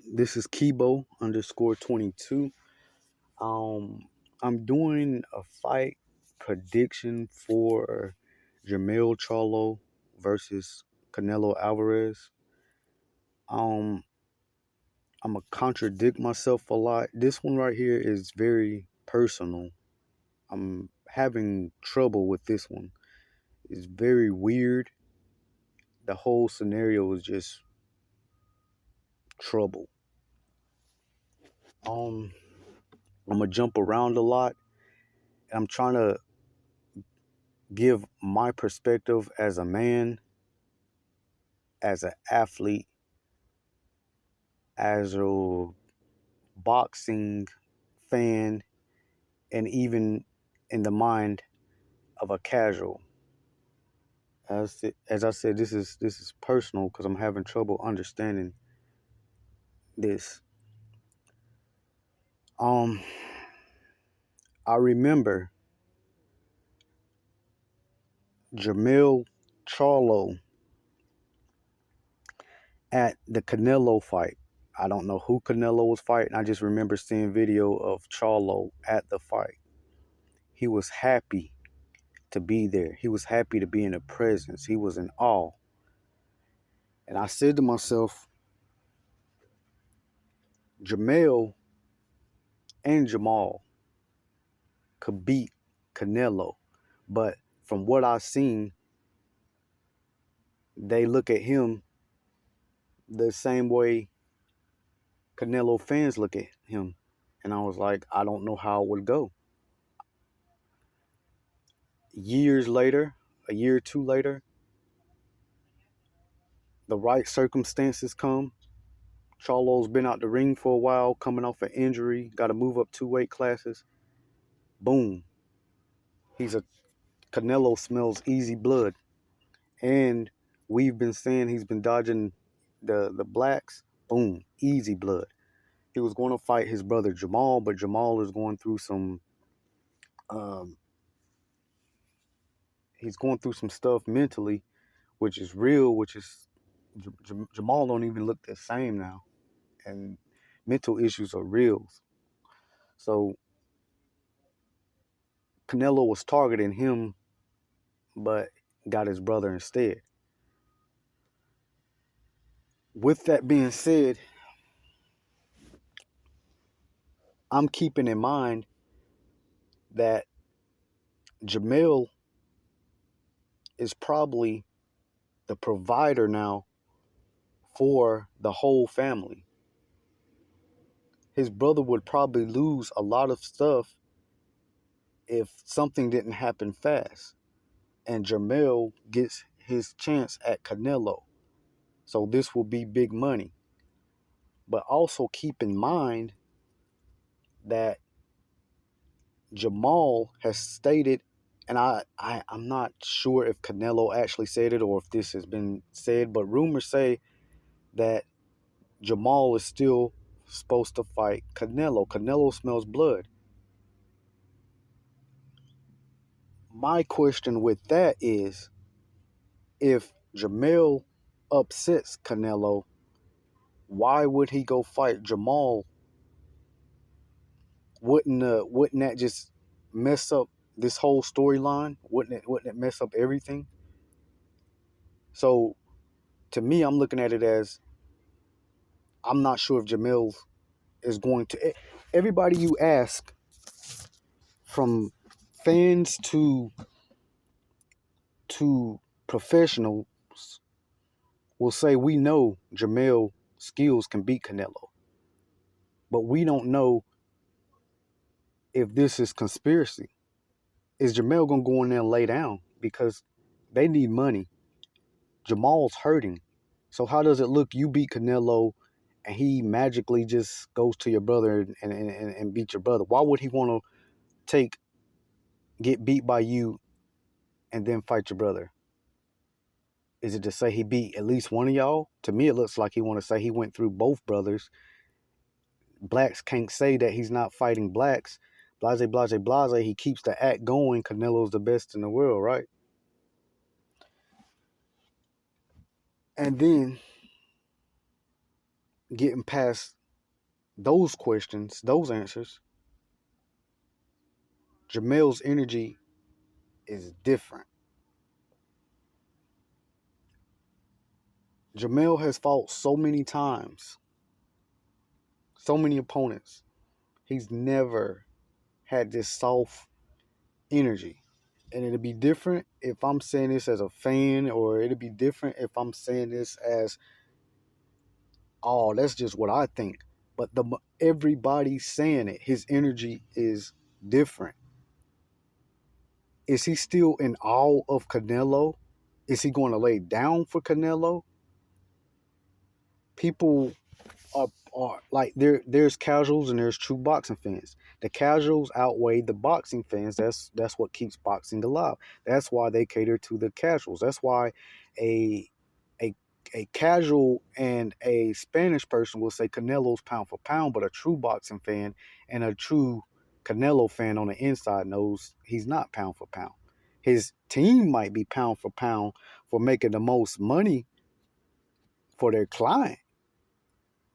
This is Kibo _22. I'm doing a fight prediction for Jermell Charlo versus Canelo Alvarez. Um, I'm gonna contradict myself a lot. This one right here is very personal. I'm having trouble with this one. It's very weird. The whole scenario is just trouble. Um, I'm gonna jump around a lot. And I'm trying to give my perspective as a man, as an athlete, as a boxing fan, and even in the mind of a casual. As I said, this is personal because I'm having trouble understanding this. Um, I remember Jermell Charlo at the Canelo fight. I don't know who Canelo was fighting. I just remember seeing video of Charlo at the fight. He was happy to be there. He was happy to be in the presence. He was in awe. And I said to myself, Jermell and Jamal could beat Canelo. But from what I've seen, they look at him the same way Canelo fans look at him. And I was like, I don't know how it would go. Years later, a year or two later, the right circumstances come. Charlo's been out the ring for a while, coming off an injury, got to move up 2 weight classes. Boom. He's a Canelo smells easy blood. And we've been saying he's been dodging the blacks. Boom. Easy blood. He was going to fight his brother Jamal, but Jamal is going through some um he's going through some stuff mentally, which is real, which is Jamal don't even look the same now. And mental issues are real. So Canelo was targeting him, but got his brother instead. With that being said, I'm keeping in mind that Jermell is probably the provider now for the whole family. His brother would probably lose a lot of stuff if something didn't happen fast. And Jermell gets his chance at Canelo. So this will be big money. But also keep in mind that Jamal has stated, and I'm not sure if Canelo actually said it or if this has been said, but rumors say that Jamal is still supposed to fight Canelo. Canelo smells blood. My question with that is, if Jermell upsets Canelo, why would he go fight Jamal? Wouldn't that just mess up this whole storyline? Wouldn't it mess up everything? So to me, I'm looking at it as, I'm not sure if Jermell is going to. Everybody you ask, from fans to professionals, will say we know Jermell skills can beat Canelo, but we don't know if this is conspiracy. Is Jermell gonna go in there and lay down because they need money? Jamal's hurting, so how does it look? You beat Canelo, and he magically just goes to your brother and beat your brother. Why would he want to take get beat by you and then fight your brother? Is it to say he beat at least one of y'all? To me, it looks like he want to say he went through both brothers. Blacks can't say that he's not fighting blacks. Blase, blase, blase. He keeps the act going. Canelo's the best in the world, right? And then getting past those questions, those answers, Jermell's energy is different. Jermell has fought so many times, so many opponents. He's never had this soft energy. And it'd be different if I'm saying this as a fan, or it'd be different if I'm saying this as, oh, that's just what I think. But everybody's saying it. His energy is different. Is he still in awe of Canelo? Is he going to lay down for Canelo? People are like, there's casuals and there's true boxing fans. The casuals outweigh the boxing fans. That's what keeps boxing alive. That's why they cater to the casuals. That's why a a a casual and a Spanish person will say Canelo's pound for pound, but a true boxing fan and a true Canelo fan on the inside knows he's not pound for pound. His team might be pound for pound for making the most money for their client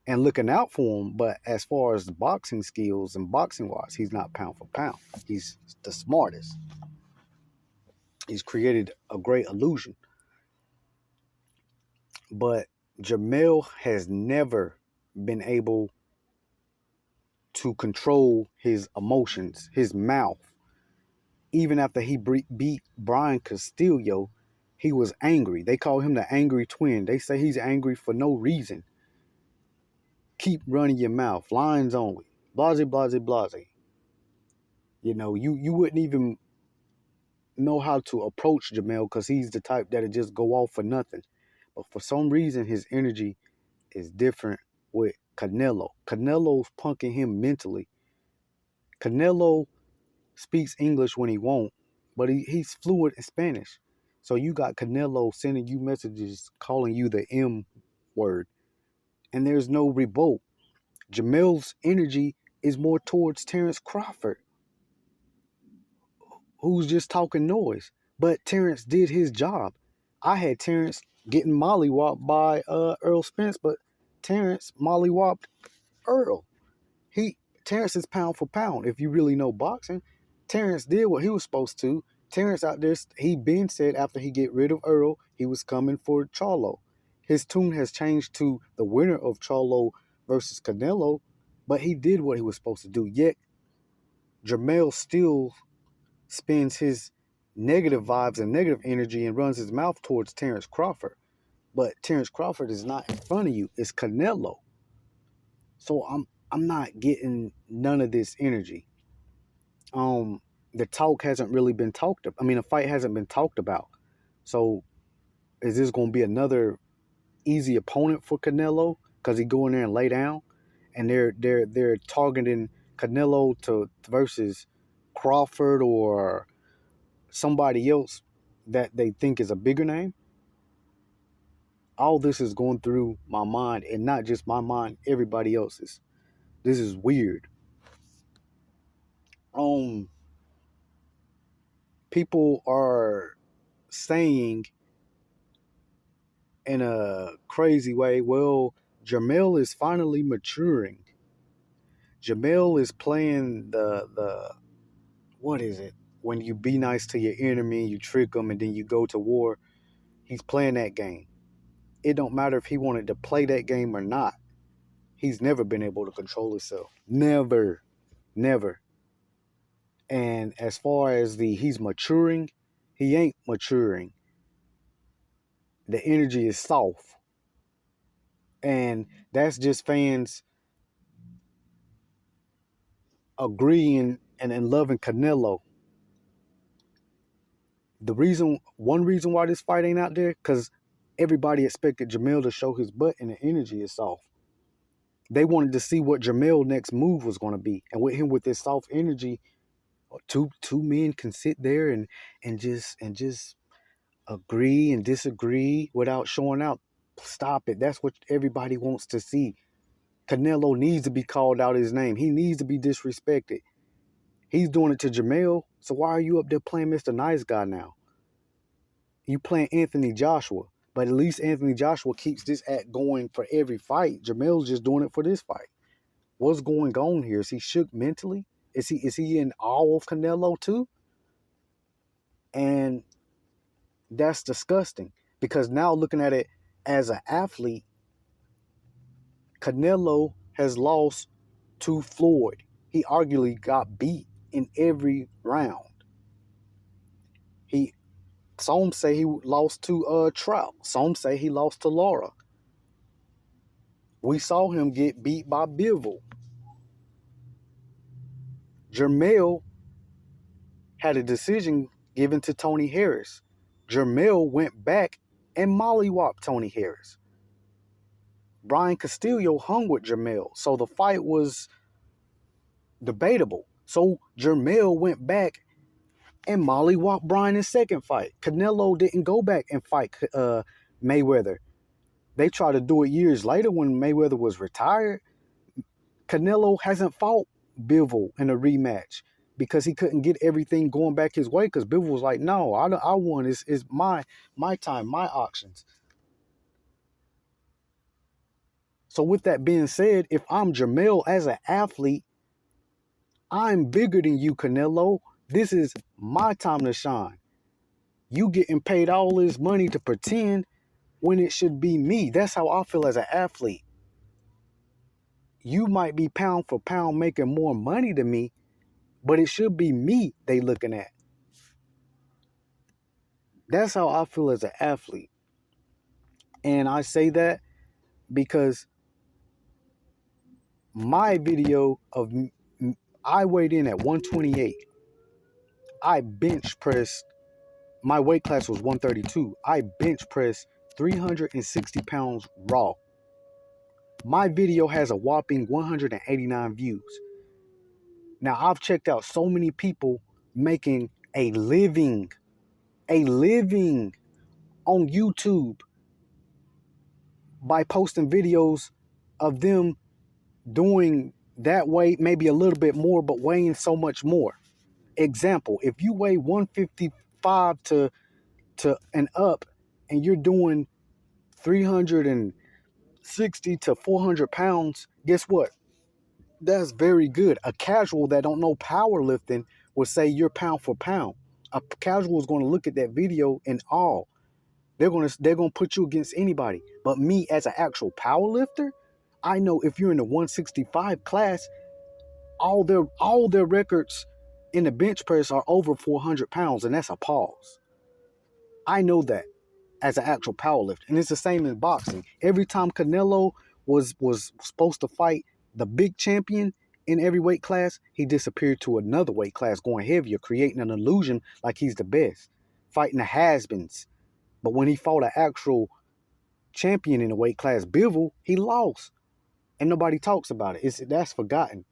and looking out for him. But as far as the boxing skills and boxing wise, he's not pound for pound. He's the smartest. He's created a great illusion. But Jermell has never been able to control his emotions, his mouth. Even after he beat Brian Castillo, he was angry. They call him the angry twin. They say he's angry for no reason. Keep running your mouth. Lines only. Blase, blase, blase. You know, you wouldn't even know how to approach Jermell because he's the type that'll just go off for nothing. But for some reason, his energy is different with Canelo. Canelo's punking him mentally. Canelo speaks English when he won't, but he's fluent in Spanish. So you got Canelo sending you messages calling you the M word, and there's no revolt. Jermell's energy is more towards Terrence Crawford, who's just talking noise. But Terrence did his job. I had Terrence getting mollywopped by Earl Spence, but Terrence mollywopped Earl. Terrence is pound for pound. If you really know boxing, Terrence did what he was supposed to. Terrence out there, he been said after he get rid of Earl, he was coming for Charlo. His tune has changed to the winner of Charlo versus Canelo, but he did what he was supposed to do. Yet Jermell still spends his negative vibes and negative energy and runs his mouth towards Terrence Crawford. But Terrence Crawford is not in front of you. It's Canelo. So I'm not getting none of this energy. The talk hasn't really been talked about. I mean, the fight hasn't been talked about. So is this going to be another easy opponent for Canelo because he go in there and lay down, and they're targeting Canelo to versus Crawford or somebody else that they think is a bigger name? All this is going through my mind, and not just my mind, everybody else's. This is weird. People are saying in a crazy way, well, Jermell is finally maturing. Jermell is playing the what is it? When you be nice to your enemy, you trick them, and then you go to war. He's playing that game. It don't matter if he wanted to play that game or not. He's never been able to control himself. Never. Never. And as far as he's maturing, he ain't maturing. The energy is soft. And that's just fans agreeing and loving Canelo. One reason why this fight ain't out there, because everybody expected Jermell to show his butt and the energy is soft. They wanted to see what Jermell's next move was going to be. And with him with this soft energy, two men can sit there and just agree and disagree without showing out. Stop it. That's what everybody wants to see. Canelo needs to be called out his name. He needs to be disrespected. He's doing it to Jermell. So why are you up there playing Mr. Nice Guy now? You playing Anthony Joshua. But at least Anthony Joshua keeps this act going for every fight. Jermell's just doing it for this fight. What's going on here? Is he shook mentally? Is he in awe of Canelo too? And that's disgusting, because now looking at it as an athlete, Canelo has lost to Floyd. He arguably got beat in every round. Some say he lost to Trout. Some say he lost to Lara. We saw him get beat by Bivol. Jermell had a decision given to Tony Harris. Jermell went back and mollywopped Tony Harris. Brian Castillo hung with Jermell, so the fight was debatable. So Jermell went back and mollywopped Brian in second fight. Canelo didn't go back and fight Mayweather. They tried to do it years later when Mayweather was retired. Canelo hasn't fought Bivol in a rematch because he couldn't get everything going back his way, because Bivol was like, no, I won. It's my time, my options. So with that being said, if I'm Jermell as an athlete, I'm bigger than you, Canelo. This is my time to shine. You getting paid all this money to pretend when it should be me. That's how I feel as an athlete. You might be pound for pound making more money than me, but it should be me they looking at. That's how I feel as an athlete. And I say that because my video of I weighed in at 128. I bench pressed, my weight class was 132. I bench pressed 360 pounds raw. My video has a whopping 189 views. Now, I've checked out so many people making a living on YouTube by posting videos of them doing that weight, maybe a little bit more, but weighing so much more. Example, if you weigh 155 to and up, and you're doing 360 to 400 pounds, guess what? That's very good. A casual that don't know powerlifting will say you're pound for pound. A casual is going to look at that video in awe. They're gonna put you against anybody. But me as an actual powerlifter, I know if you're in the 165 class, all their records in the bench press are over 400 pounds, and that's a pause. I know that as an actual powerlifter, and it's the same in boxing. Every time Canelo was supposed to fight the big champion in every weight class, he disappeared to another weight class going heavier, creating an illusion like he's the best, fighting the has-beens. But when he fought an actual champion in the weight class, Bivol, he lost. And nobody talks about it. That's forgotten.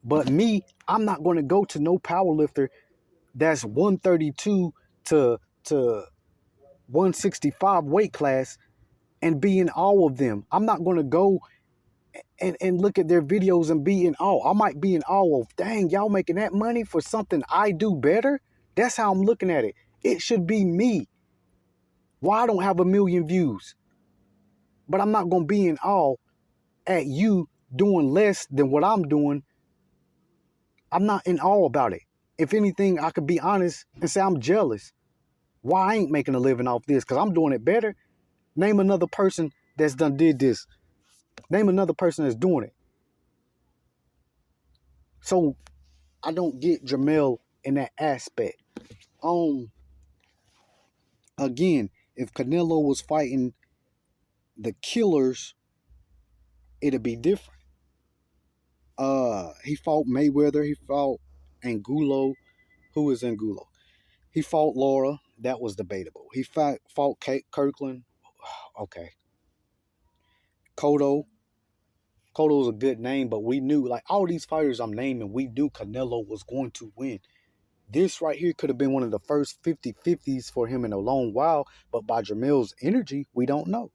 But me, I'm not going to go to no powerlifter that's 132 to 165 weight class and be in awe of them. I'm not going to go and look at their videos and be in awe. I might be in awe of, dang, y'all making that money for something I do better? That's how I'm looking at it. It should be me. Why I don't have 1 million views? But I'm not going to be in awe at you doing less than what I'm doing. I'm not in awe about it. If anything, I could be honest and say I'm jealous. Why I ain't making a living off this? Because I'm doing it better. Name another person that's did this. Name another person that's doing it. So I don't get Jermell in that aspect. Again, if Canelo was fighting the killers, it'd be different. He fought Mayweather. He fought Angulo. Who is Angulo? He fought Lara. That was debatable. He fought Kirkland. Okay. Cotto. Cotto's a good name, but we knew, like all these fighters I'm naming, we knew Canelo was going to win. This right here could have been one of the first 50-50s for him in a long while, but by Jermell's energy, we don't know.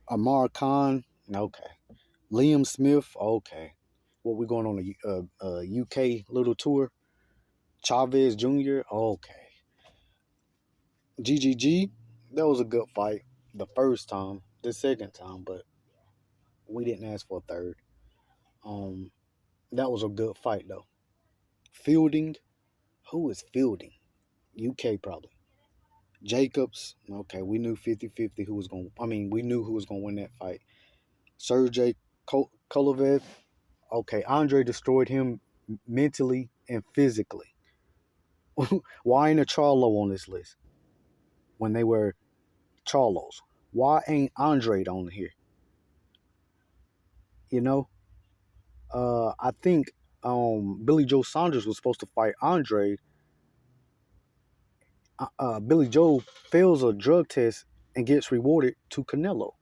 Amar Khan, okay. Liam Smith, okay. What, we going on a UK little tour? Chavez Jr., okay. GGG, That was a good fight the first time, the second time, but we didn't ask for a third. Um, that was a good fight though. Fielding, who is Fielding? UK probably. Jacobs, okay, we knew 50-50 who was going to, I mean, we knew who was going to win that fight. Sergey Kolovev, okay, Andre destroyed him mentally and physically. Why ain't a Charlo on this list when they were Charlos? Why ain't Andre on here? You know, I think Billy Joe Saunders was supposed to fight Andre. Billy Joe fails a drug test and gets rewarded to Canelo.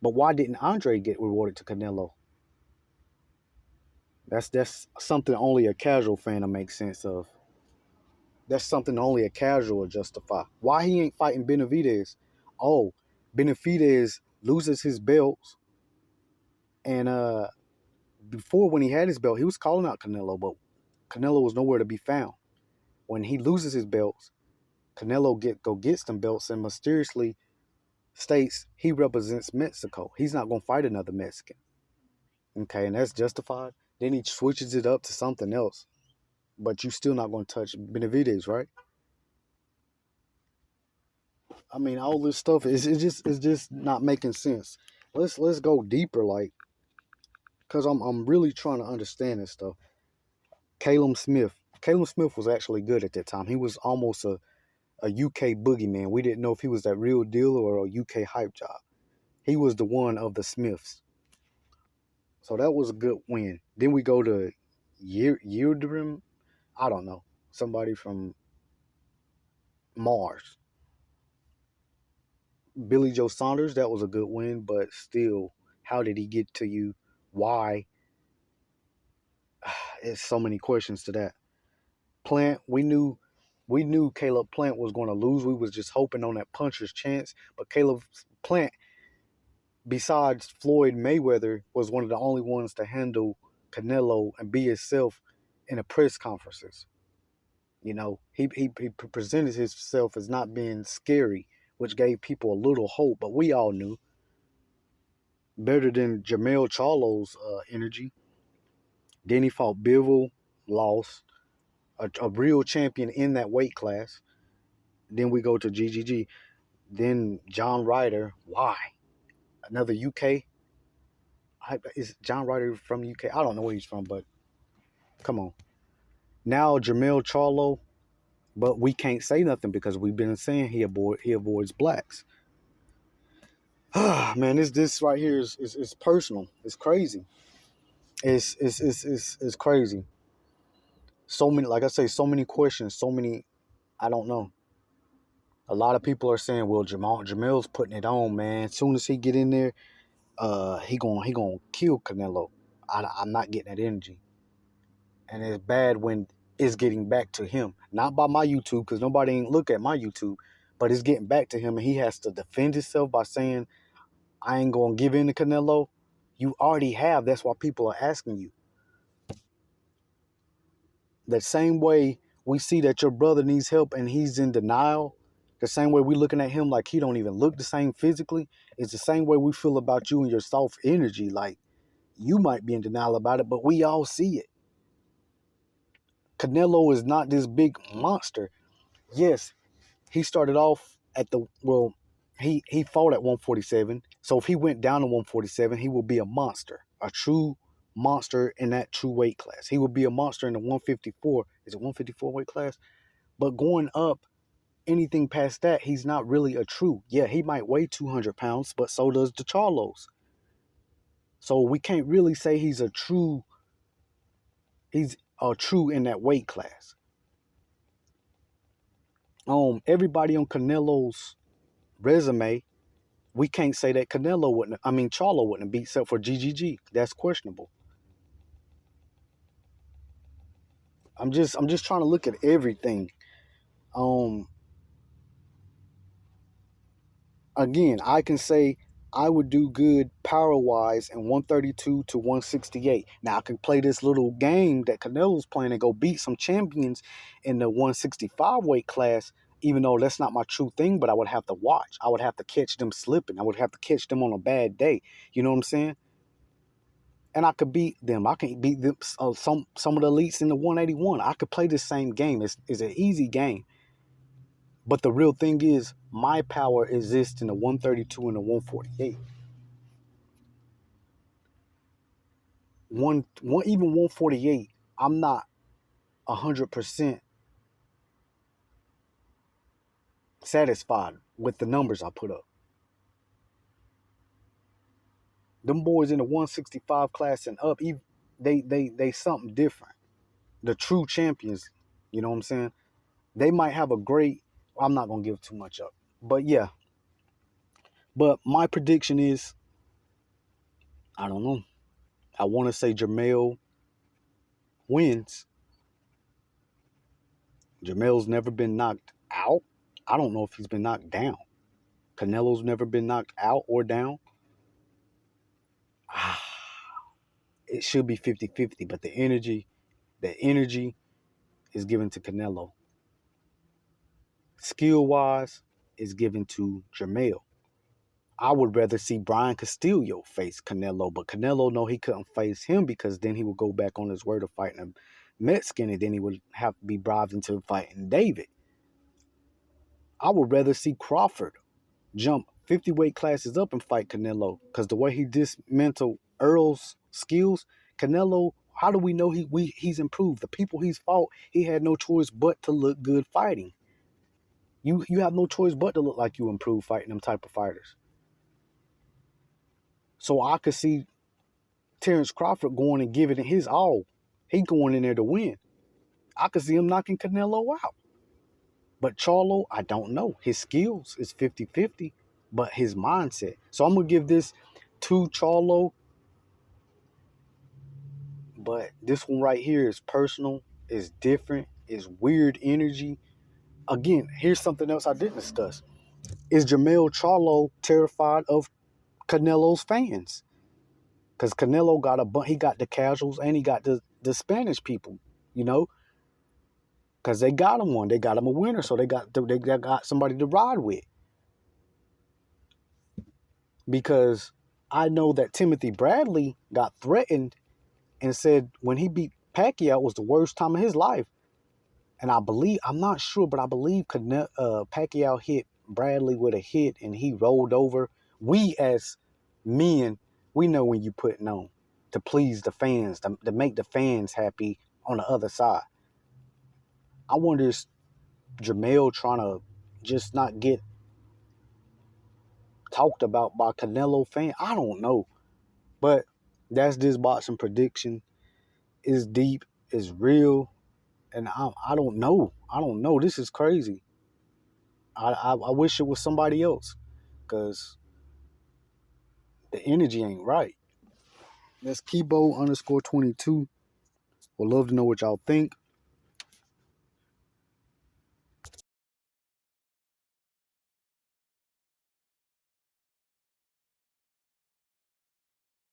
But why didn't Andre get rewarded to Canelo? That's something only a casual fan will make sense of. That's something only a casual will justify. Why he ain't fighting Benavidez? Oh, Benavidez loses his belts, and before when he had his belt, he was calling out Canelo, but Canelo was nowhere to be found. When he loses his belts, Canelo gets them belts and mysteriously states he represents Mexico. He's not gonna fight another Mexican. Okay, and that's justified. Then he switches it up to something else, but you still not gonna touch Benavidez, right? I mean, all this stuff is just not making sense. Let's go deeper, like, cause I'm really trying to understand this stuff. Caleb Smith. Caleb Smith was actually good at that time. He was almost a UK boogeyman. We didn't know if he was that real deal or a UK hype job. He was the one of the Smiths. So that was a good win. Then we go to Yildirim. I don't know. Somebody from Mars. Billy Joe Saunders, that was a good win, but still, how did he get to you? Why? It's so many questions to that. Plant, we knew Caleb Plant was going to lose. We was just hoping on that puncher's chance. But Caleb Plant, besides Floyd Mayweather, was one of the only ones to handle Canelo and be himself in the press conferences. You know, he presented himself as not being scary, which gave people a little hope. But we all knew better than Jermell Charlo's energy. Then he fought Bivol, lost. A real champion in that weight class. Then we go to GGG. Then John Ryder. Why? Another UK? Is John Ryder from the UK? I don't know where he's from, but come on. Now Jermell Charlo, but we can't say nothing because we've been saying he avoids blacks. Man, this right here is personal. It's crazy. It's crazy. So many, like I say, so many questions, so many. I don't know. A lot of people are saying, well, Jermell's putting it on, man. As soon as he get in there, he gonna kill Canelo. I'm not getting that energy, and it's bad when it's getting back to him. Not by my YouTube, because nobody ain't look at my YouTube, but it's getting back to him, and he has to defend himself by saying, "I ain't gonna give in to Canelo." You already have. That's why people are asking you. That same way we see that your brother needs help and he's in denial, the same way we looking at him like he don't even look the same physically, it's the same way we feel about you and your soft energy. Like, you might be in denial about it, but we all see it. Canelo is not this big monster. Yes, he started off at he fought at 147. So if he went down to 147, he will be a monster, a true monster in that true weight class. He will be a monster in the 154. Is it 154 weight class? But going up anything past that, he's not really a true. Yeah, he might weigh 200 pounds, but so does the Charlos. So we can't really say he's a true in that weight class. Everybody on Canelo's resume, we can't say that Charlo wouldn't have beat except for GGG. That's questionable. I'm just trying to look at everything. Um, Again, I can say I would do good power wise in 132 to 168. Now I can play this little game that Canelo's playing and go beat some champions in the 165 weight class even though that's not my true thing, but I would have to watch. I would have to catch them slipping. I would have to catch them on a bad day. You know what I'm saying? And I could beat them. I can beat them, some of the elites in the 181. I could play this same game. It's an easy game. But the real thing is, my power exists in the 132 and the 148. Even 148, I'm not 100% satisfied with the numbers I put up. Them boys in the 165 class and up, they something different. The true champions, you know what I'm saying? They might have a great. I'm not gonna give too much up, but yeah. But my prediction is, I don't know. I want to say Jermell wins. Jermell's never been knocked out. I don't know if he's been knocked down. Canelo's never been knocked out or down. It should be 50-50, but the energy is given to Canelo. Skill-wise is given to Jermell. I would rather see Brian Castillo face Canelo, but Canelo know he couldn't face him because then he would go back on his word of fighting a Mexican, and then he would have to be bribed into fighting David. I would rather see Crawford jump 50 weight classes up and fight Canelo, because the way he dismantled Earl's skills, Canelo, how do we know he's improved? The people he's fought, he had no choice but to look good fighting. You have no choice but to look like you improve fighting them type of fighters. So I could see Terrence Crawford going and giving it his all. He going in there to win. I could see him knocking Canelo out. But Charlo, I don't know. His skills is 50-50, but his mindset. So I'm going to give this to Charlo. But this one right here is personal, is different, is weird energy. Again, here's something else I didn't discuss. Is Jermell Charlo terrified of Canelo's fans? Because Canelo he got the casuals and he got the Spanish people, you know, because they got him one. They got him a winner, so they got somebody to ride with. Because I know that Timothy Bradley got threatened and said when he beat Pacquiao it was the worst time of his life. And I believe, I'm not sure, but I believe Pacquiao hit Bradley with a hit and he rolled over. We as men, we know when you putting on to please the fans, to make the fans happy on the other side. I wonder if Jermell trying to just not get talked about by Canelo fans. I don't know. But that's this boxing prediction. It's deep. It's real. And I don't know. I don't know. This is crazy. I wish it was somebody else. Because the energy ain't right. That's Kibo _22. Would love to know what y'all think.